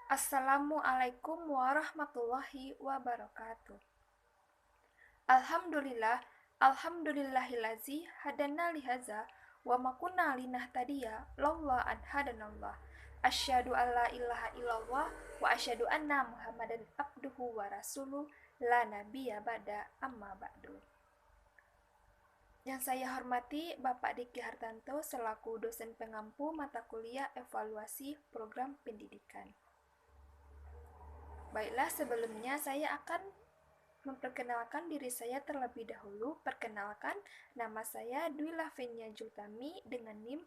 Assalamualaikum warahmatullahi wabarakatuh. Alhamdulillah, alhamdulillahillazi hadana lihaza wa ma kunna linahtadiya laula an hadanallah. Asyhadu an la ilaha illallah wa asyhadu anna Muhammadan abduhu wa rasuluh la nabiyya ba'da amma ba'du. Yang saya hormati Bapak Diki Hartanto selaku dosen pengampu mata kuliah evaluasi program pendidikan. Baiklah, sebelumnya saya akan memperkenalkan diri saya terlebih dahulu. Perkenalkan, nama saya Dwi Lavenia Jultami dengan NIM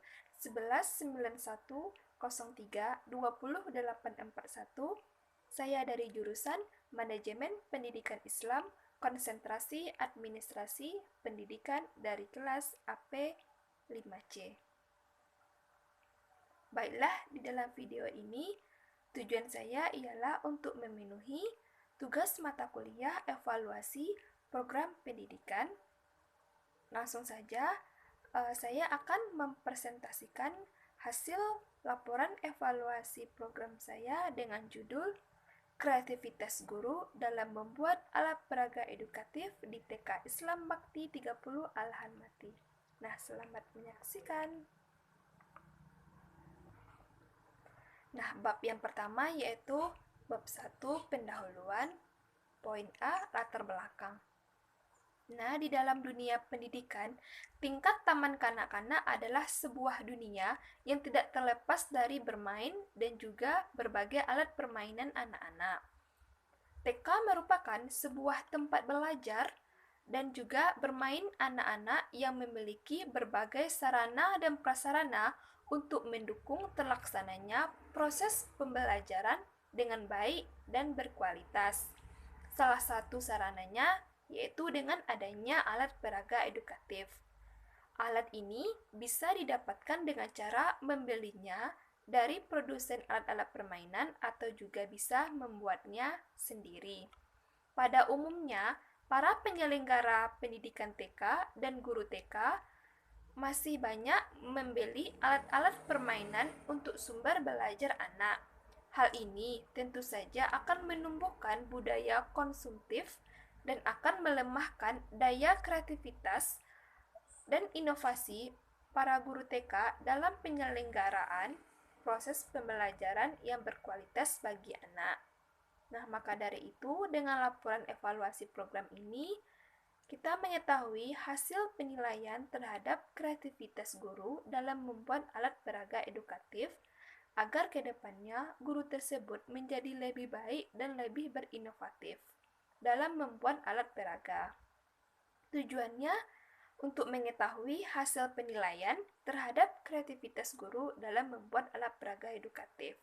119103208841. Saya dari jurusan Manajemen Pendidikan Islam, konsentrasi Administrasi Pendidikan dari kelas AP 5C. Baiklah, di dalam video ini tujuan saya ialah untuk memenuhi tugas mata kuliah evaluasi program pendidikan. Langsung saja, saya akan mempresentasikan hasil laporan evaluasi program saya dengan judul Kreativitas Guru dalam Membuat Alat Peraga Edukatif di TK Islam Bakti 30 Al-Hanmati. Nah, selamat menyaksikan. Nah, bab yang pertama yaitu bab 1 pendahuluan. Poin A, latar belakang. Nah, di dalam dunia pendidikan, tingkat taman kanak-kanak adalah sebuah dunia yang tidak terlepas dari bermain dan juga berbagai alat permainan anak-anak. TK merupakan sebuah tempat belajar dan juga bermain anak-anak yang memiliki berbagai sarana dan prasarana untuk mendukung terlaksananya proses pembelajaran dengan baik dan berkualitas. Salah satu sarananya yaitu dengan adanya alat peraga edukatif. Alat ini bisa didapatkan dengan cara membelinya dari produsen alat-alat permainan atau juga bisa membuatnya sendiri. Pada umumnya, para penyelenggara pendidikan TK dan guru TK masih banyak membeli alat-alat permainan untuk sumber belajar anak. Hal ini tentu saja akan menumbuhkan budaya konsumtif dan akan melemahkan daya kreativitas dan inovasi para guru TK dalam penyelenggaraan proses pembelajaran yang berkualitas bagi anak. Nah, maka dari itu, dengan laporan evaluasi program ini, kita mengetahui hasil penilaian terhadap kreativitas guru dalam membuat alat peraga edukatif agar kedepannya guru tersebut menjadi lebih baik dan lebih berinovatif dalam membuat alat peraga. Tujuannya untuk mengetahui hasil penilaian terhadap kreativitas guru dalam membuat alat peraga edukatif.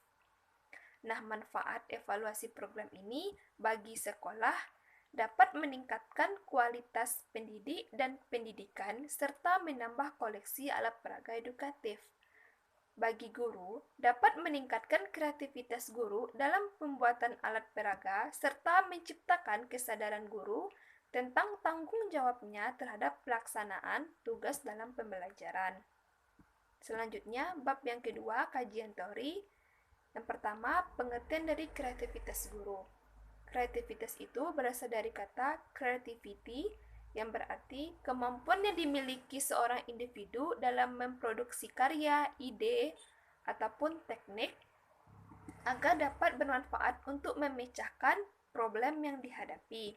Nah, manfaat evaluasi program ini bagi sekolah dapat meningkatkan kualitas pendidik dan pendidikan serta menambah koleksi alat peraga edukatif. Bagi guru, dapat meningkatkan kreativitas guru dalam pembuatan alat peraga serta menciptakan kesadaran guru tentang tanggung jawabnya terhadap pelaksanaan tugas dalam pembelajaran. Selanjutnya, bab yang kedua, kajian teori. Yang pertama, pengertian dari kreativitas guru. Kreativitas itu berasal dari kata creativity yang berarti kemampuan yang dimiliki seorang individu dalam memproduksi karya, ide, ataupun teknik agar dapat bermanfaat untuk memecahkan problem yang dihadapi.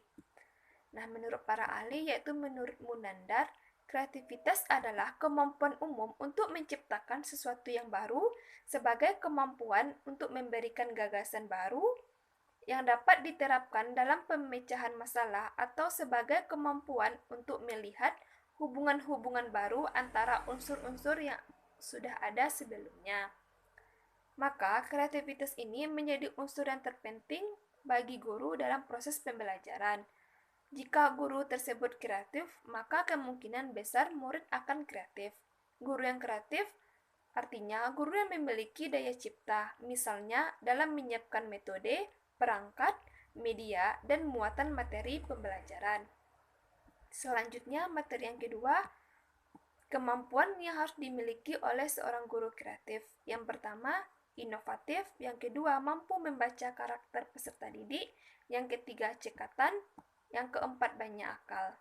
Nah, menurut para ahli, yaitu menurut Munandar, kreativitas adalah kemampuan umum untuk menciptakan sesuatu yang baru sebagai kemampuan untuk memberikan gagasan baru yang dapat diterapkan dalam pemecahan masalah atau sebagai kemampuan untuk melihat hubungan-hubungan baru antara unsur-unsur yang sudah ada sebelumnya. Maka, kreativitas ini menjadi unsur yang terpenting bagi guru dalam proses pembelajaran. Jika guru tersebut kreatif, maka kemungkinan besar murid akan kreatif. Guru yang kreatif artinya guru yang memiliki daya cipta, misalnya dalam menyiapkan metode, perangkat, media, dan muatan materi pembelajaran. Selanjutnya, materi yang kedua, kemampuan yang harus dimiliki oleh seorang guru kreatif. Yang pertama, inovatif, yang kedua mampu membaca karakter peserta didik, yang ketiga cekatan, yang keempat banyak akal.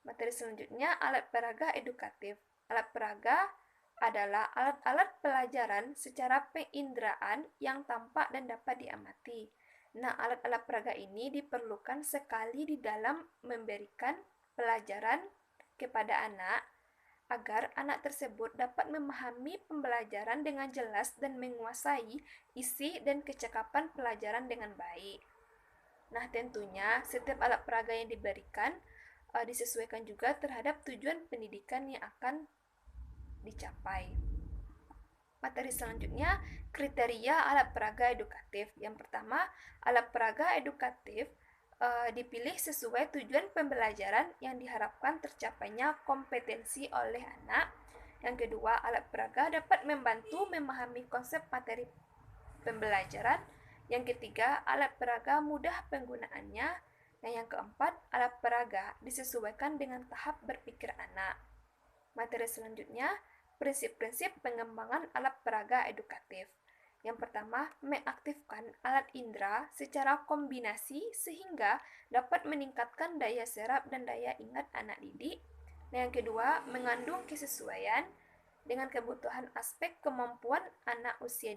Materi selanjutnya alat peraga edukatif. Alat peraga adalah alat-alat pelajaran secara penginderaan yang tampak dan dapat diamati. Nah, alat-alat peraga ini diperlukan sekali di dalam memberikan pelajaran kepada anak agar anak tersebut dapat memahami pembelajaran dengan jelas dan menguasai isi dan kecakapan pelajaran dengan baik. Nah, tentunya setiap alat peraga yang diberikan disesuaikan juga terhadap tujuan pendidikan yang akan dicapai. Materi selanjutnya, kriteria alat peraga edukatif. Yang pertama, alat peraga edukatif dipilih sesuai tujuan pembelajaran yang diharapkan tercapainya kompetensi oleh anak. Yang kedua, alat peraga dapat membantu memahami konsep materi pembelajaran. Yang ketiga, alat peraga mudah penggunaannya. Dan yang keempat, alat peraga disesuaikan dengan tahap berpikir anak. Materi selanjutnya, prinsip-prinsip pengembangan alat peraga edukatif. Yang pertama, mengaktifkan alat indera secara kombinasi sehingga dapat meningkatkan daya serap dan daya ingat anak didik. Dan yang kedua, mengandung kesesuaian dengan kebutuhan aspek kemampuan anak usia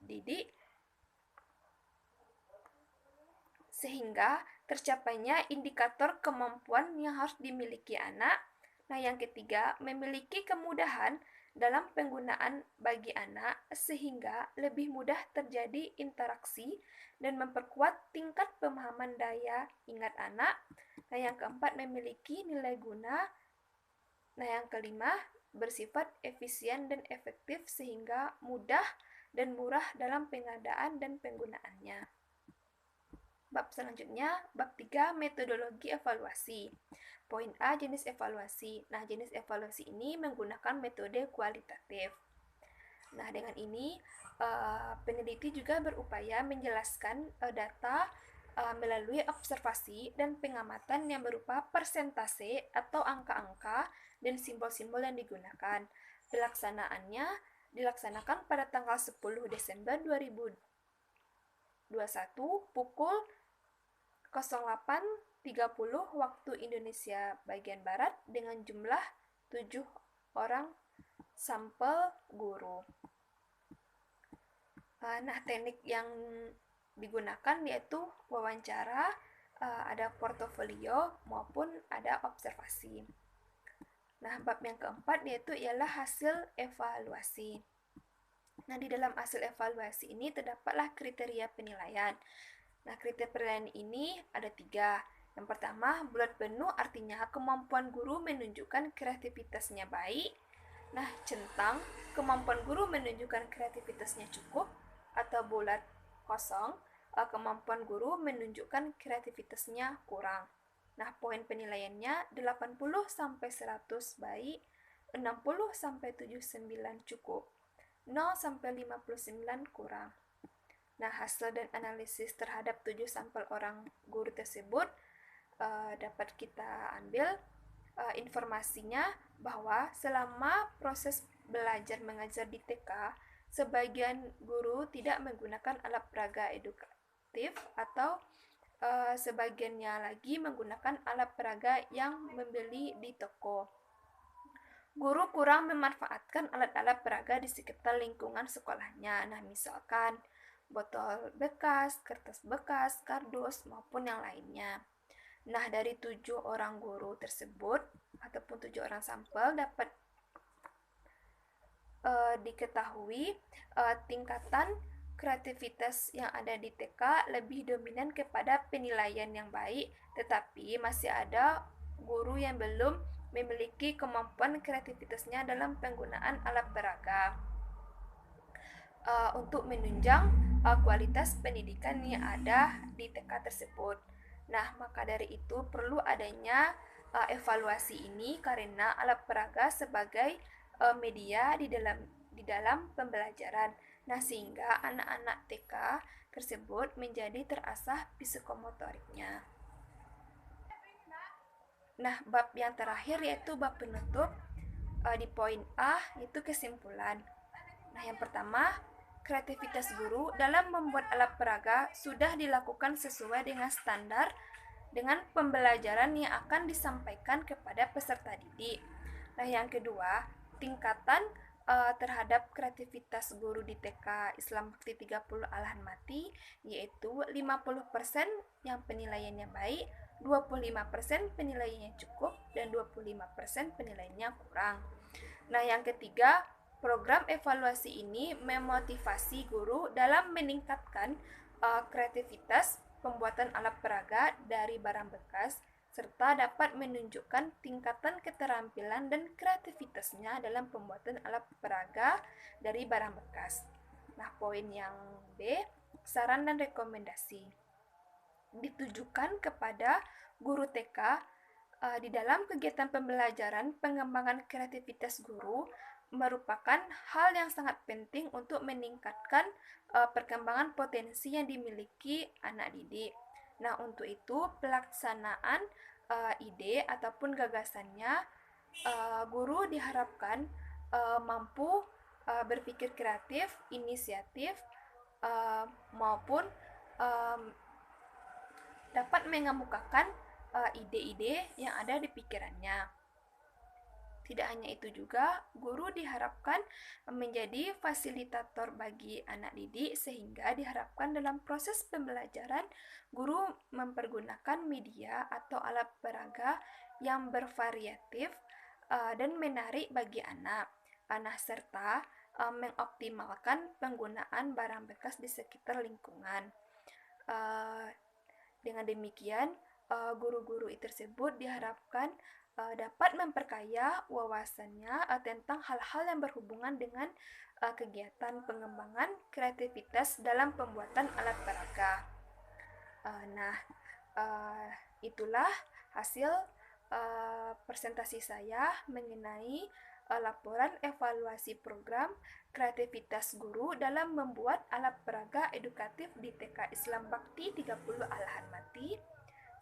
didik sehingga tercapainya indikator kemampuan yang harus dimiliki anak. Nah, yang ketiga, memiliki kemudahan dalam penggunaan bagi anak sehingga lebih mudah terjadi interaksi dan memperkuat tingkat pemahaman daya ingat anak. Nah, yang keempat, memiliki nilai guna. Nah, yang kelima, bersifat efisien dan efektif sehingga mudah dan murah dalam pengadaan dan penggunaannya. Bab selanjutnya, bab 3, metodologi evaluasi. Poin A, jenis evaluasi. Nah, jenis evaluasi ini menggunakan metode kualitatif. Nah, dengan ini, peneliti juga berupaya menjelaskan data melalui observasi dan pengamatan yang berupa persentase atau angka-angka dan simbol-simbol yang digunakan. Pelaksanaannya dilaksanakan pada tanggal 10 Desember 2021 pukul 08.30 waktu Indonesia bagian Barat dengan jumlah 7 orang sampel guru. Nah, teknik yang digunakan yaitu wawancara, ada portofolio maupun ada observasi. Nah, bab yang keempat yaitu ialah hasil evaluasi. Nah, di dalam hasil evaluasi ini terdapatlah kriteria penilaian. Nah, kriteria penilaian ini ada 3. Yang pertama, bulat penuh artinya kemampuan guru menunjukkan kreativitasnya baik. Nah, centang, kemampuan guru menunjukkan kreativitasnya cukup. Atau bulat kosong, kemampuan guru menunjukkan kreativitasnya kurang. Nah, poin penilaiannya 80-100 baik, 60-79 cukup, 0-59 kurang. Nah, hasil dan analisis terhadap 7 sampel orang guru tersebut dapat kita ambil informasinya bahwa selama proses belajar mengajar di TK, sebagian guru tidak menggunakan alat peraga edukatif atau sebagiannya lagi menggunakan alat peraga yang membeli di toko. Guru kurang memanfaatkan alat-alat peraga di sekitar lingkungan sekolahnya. Nah, misalkan botol bekas, kertas bekas, kardus, maupun yang lainnya. Nah, dari 7 orang guru tersebut, ataupun 7 orang sampel dapat diketahui tingkatan kreativitas yang ada di TK lebih dominan kepada penilaian yang baik, tetapi masih ada guru yang belum memiliki kemampuan kreativitasnya dalam penggunaan alat peraga untuk menunjang kualitas pendidikan yang ada di TK tersebut. Nah, maka dari itu perlu adanya evaluasi ini karena alat peraga sebagai media di dalam pembelajaran. Nah, sehingga anak-anak TK tersebut menjadi terasah psikomotoriknya. Nah, bab yang terakhir yaitu bab penutup di poin A yaitu kesimpulan. Nah, yang pertama, kreativitas guru dalam membuat alat peraga sudah dilakukan sesuai dengan standar dengan pembelajaran yang akan disampaikan kepada peserta didik. Nah, yang kedua, tingkatan terhadap kreativitas guru di TK Islam Bakti 30 Alahan Mati, yaitu 50% yang penilaiannya baik, 25% penilaiannya cukup, dan 25% penilaiannya kurang. Nah, yang ketiga, program evaluasi ini memotivasi guru dalam meningkatkan kreativitas pembuatan alat peraga dari barang bekas serta dapat menunjukkan tingkatan keterampilan dan kreativitasnya dalam pembuatan alat peraga dari barang bekas. Nah, poin yang B, saran dan rekomendasi ditujukan kepada guru TK di dalam kegiatan pembelajaran. Pengembangan kreativitas guru merupakan hal yang sangat penting untuk meningkatkan perkembangan potensi yang dimiliki anak didik. Nah, untuk itu pelaksanaan ide ataupun gagasannya, guru diharapkan mampu berpikir kreatif, inisiatif, maupun dapat mengemukakan ide-ide yang ada di pikirannya. Tidak hanya itu juga, guru diharapkan menjadi fasilitator bagi anak didik sehingga diharapkan dalam proses pembelajaran, guru mempergunakan media atau alat peraga yang bervariatif dan menarik bagi anak. Serta mengoptimalkan penggunaan barang bekas di sekitar lingkungan. Dengan demikian, guru-guru tersebut diharapkan dapat memperkaya wawasannya tentang hal-hal yang berhubungan dengan kegiatan pengembangan kreativitas dalam pembuatan alat peraga. Itulah hasil presentasi saya mengenai laporan evaluasi program kreativitas guru dalam membuat alat peraga edukatif di TK Islam Bakti 30 Alahan Mati.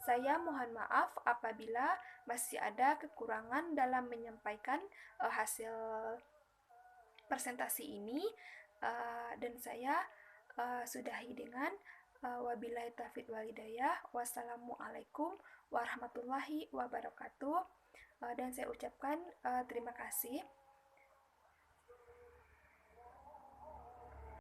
Saya mohon maaf apabila masih ada kekurangan dalam menyampaikan hasil presentasi ini, dan saya sudahi dengan wabillahi taufiq wal hidayah. Wassalamualaikum warahmatullahi wabarakatuh. Dan saya ucapkan terima kasih